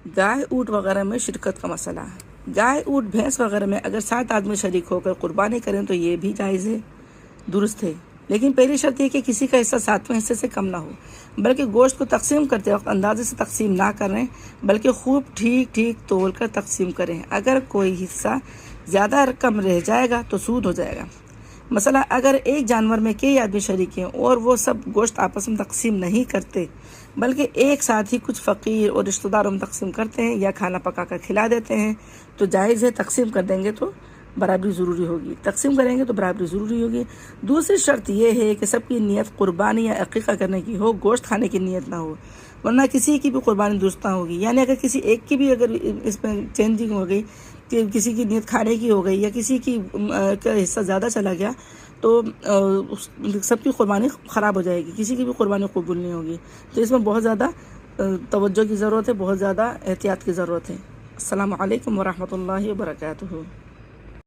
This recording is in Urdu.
گائے اونٹ وغیرہ میں شرکت کا مسئلہ. گائے اونٹ بھینس وغیرہ میں اگر 7 آدمی شریک ہو کر قربانی کریں تو یہ بھی جائز ہے، درست ہے، لیکن پہلی شرط یہ کہ کسی کا حصہ 7ویں حصے سے کم نہ ہو، بلکہ گوشت کو تقسیم کرتے وقت اندازے سے تقسیم نہ کریں بلکہ خوب ٹھیک ٹھیک تول کر تقسیم کریں. اگر کوئی حصہ زیادہ کم رہ جائے گا تو سود ہو جائے گا. مثلا اگر ایک جانور میں کئی آدمی شریک ہیں اور وہ سب گوشت آپس میں تقسیم نہیں کرتے بلکہ ایک ساتھ ہی کچھ فقیر اور رشتہ داروں میں تقسیم کرتے ہیں یا کھانا پکا کر کھلا دیتے ہیں تو جائز ہے. تقسیم کر دیں گے تو برابری ضروری ہوگی، تقسیم کریں گے تو برابری ضروری ہوگی. دوسری شرط یہ ہے کہ سب کی نیت قربانی یا عقیقہ کرنے کی ہو، گوشت کھانے کی نیت نہ ہو، ورنہ کسی کی بھی قربانی درست نہ ہوگی. یعنی اگر کسی ایک کی بھی اگر اس میں چینجنگ ہو گئی کہ کسی کی نیت کھانے کی ہو گئی یا کسی کی کا حصہ زیادہ چلا گیا تو سب کی قربانی خراب ہو جائے گی، کسی کی بھی قربانی قبول نہیں ہوگی. تو اس میں بہت زیادہ توجہ کی ضرورت ہے، بہت زیادہ احتیاط کی ضرورت ہے. السلام علیکم ورحمۃ اللہ وبرکاتہ.